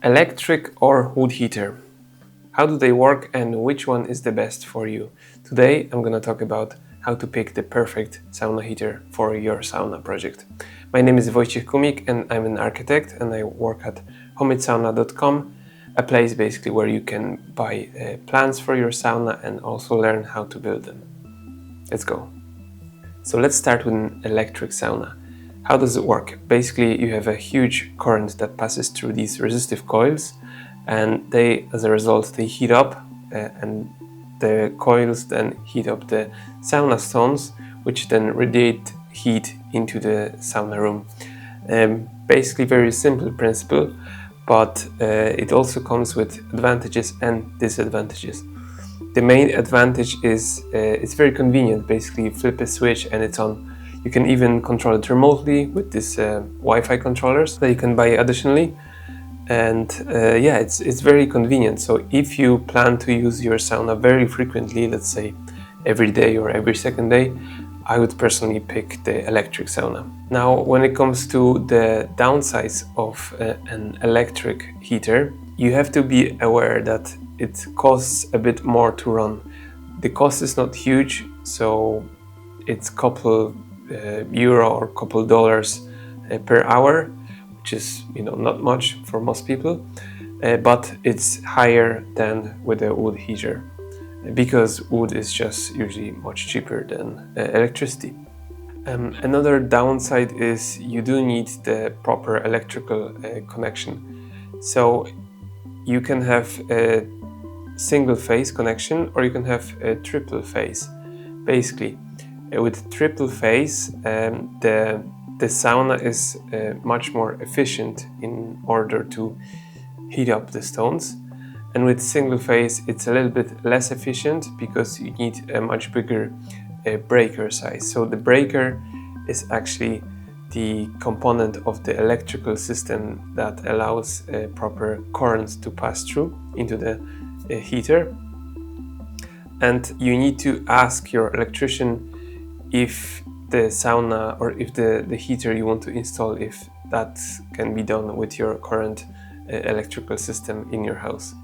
Electric or wood heater? How do they work and which one is the best for you? Today I'm gonna talk about how to pick the perfect sauna heater for your sauna project. My name is Wojciech Kumik and I'm an architect and I work at homemade.sauna.com, a place basically where you can buy plans for your sauna and also learn how to build them. Let's go. So let's start with an electric sauna. How does it work? Basically, you have a huge current that passes through these resistive coils, and as a result, they heat up, and the coils then heat up the sauna stones, which then radiate heat into the sauna room. Basically, very simple principle, but it also comes with advantages and disadvantages. The main advantage is it's very convenient. Basically, you flip a switch and it's on. You can even control it remotely with these Wi-Fi controllers that you can buy additionally. And it's very convenient. So if you plan to use your sauna very frequently, let's say every day or every second day, I would personally pick the electric sauna. Now, when it comes to the downsides of an electric heater, you have to be aware that it costs a bit more to run. The cost is not huge, so it's couple euro or couple dollars per hour, which is not much for most people, but it's higher than with a wood heater because wood is just usually much cheaper than electricity. Another downside is you do need the proper electrical connection. So you can have a single phase connection or you can have a triple phase. Basically, with triple phase, the sauna is much more efficient in order to heat up the stones. And with single phase, it's a little bit less efficient because you need a much bigger breaker size. So the breaker is actually the component of the electrical system that allows proper current to pass through into the heater. And you need to ask your electrician if the sauna or if the heater you want to install, if that can be done with your current electrical system in your house.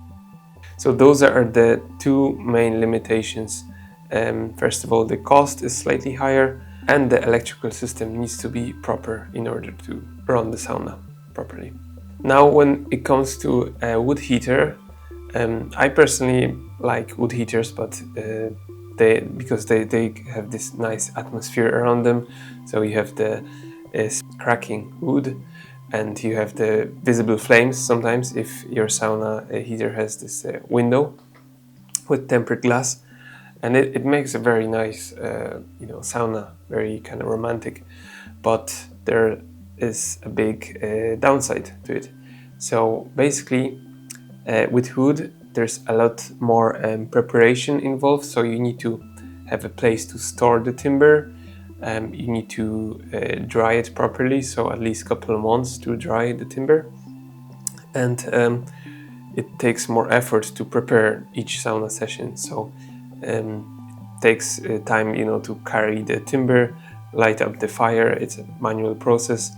So those are the two main limitations. First of all, the cost is slightly higher and the electrical system needs to be proper in order to run the sauna properly. Now, when it comes to a wood heater, I personally like wood heaters, but because they have this nice atmosphere around them. So you have the cracking wood and you have the visible flames sometimes if your sauna heater has this window with tempered glass, and it makes a very nice sauna, very kind of romantic, but there is a big downside to it. So basically with wood there's a lot more preparation involved, so you need to have a place to store the timber. You need to dry it properly, so at least a couple of months to dry the timber. And it takes more effort to prepare each sauna session, so it takes time to carry the timber, light up the fire. It's a manual process.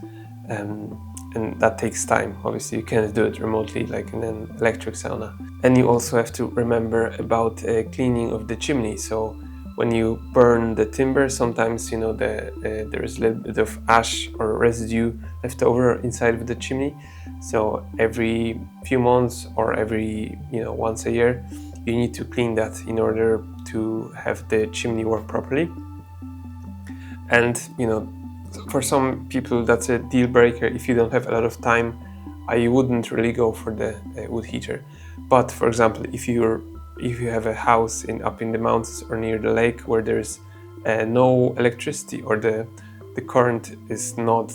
And that takes time. Obviously, you can't do it remotely like in an electric sauna. And you also have to remember about cleaning of the chimney. So when you burn the timber, sometimes there is a little bit of ash or residue left over inside of the chimney. So every few months or every once a year, you need to clean that in order to have the chimney work properly. And for some people that's a deal breaker. If you don't have a lot of time, I wouldn't really go for the wood heater. But for example, if you have a house up in the mountains or near the lake where there's no electricity or the current is not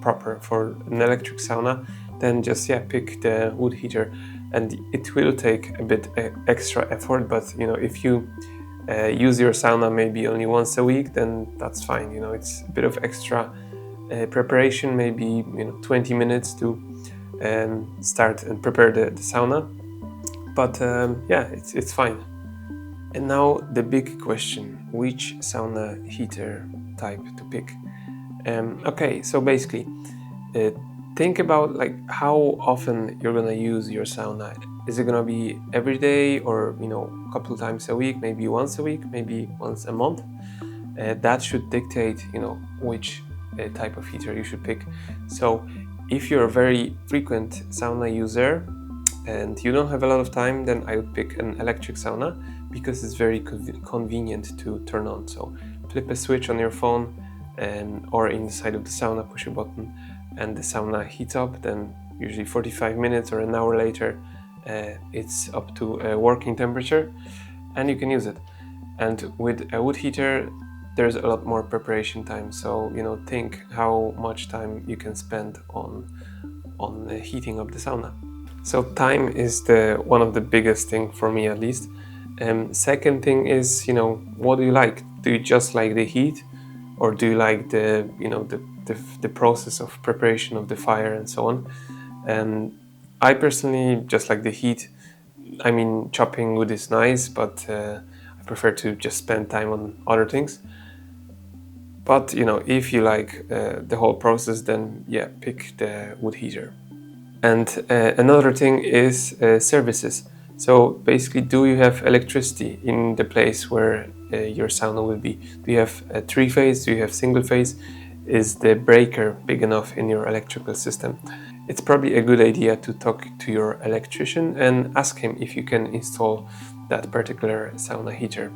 proper for an electric sauna, then just pick the wood heater. And it will take a bit extra effort, but if you use your sauna maybe only once a week, then that's fine. It's a bit of extra preparation, maybe 20 minutes to start and prepare the sauna, but it's fine. And now the big question: which sauna heater type to pick? Okay, so basically think about like how often you're gonna use your sauna. Is it gonna be every day, or a couple times a week, maybe once a week, maybe once a month? That should dictate which type of heater you should pick. So if you're a very frequent sauna user and you don't have a lot of time, then I would pick an electric sauna because it's very convenient to turn on. So flip a switch on your phone or inside of the sauna, push a button and the sauna heats up. Then usually 45 minutes or an hour later it's up to a working temperature and you can use it. And with a wood heater there's a lot more preparation time, so think how much time you can spend on heating up the sauna. So time is the one of the biggest thing for me, at least. Second thing is, what do you like? Do you just like the heat, or do you like the process of preparation of the fire and so on? And I personally just like the heat. I mean, chopping wood is nice, but I prefer to just spend time on other things. But if you like the whole process, then yeah, pick the wood heater. And another thing is services. So basically, do you have electricity in the place where your sauna will be? Do you have a three-phase? Do you have single-phase? Is the breaker big enough in your electrical system? It's probably a good idea to talk to your electrician and ask him if you can install that particular sauna heater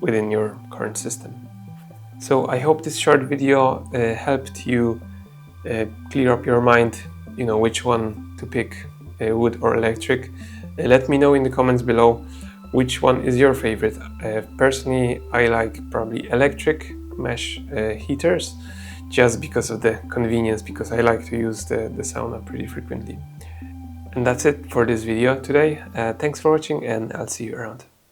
within your current system. So I hope this short video helped you clear up your mind, which one to pick, wood or electric. Let me know in the comments below which one is your favorite. Personally, I like probably electric mesh heaters just because of the convenience, because I like to use the sauna pretty frequently. And that's it for this video today. Thanks for watching and I'll see you around.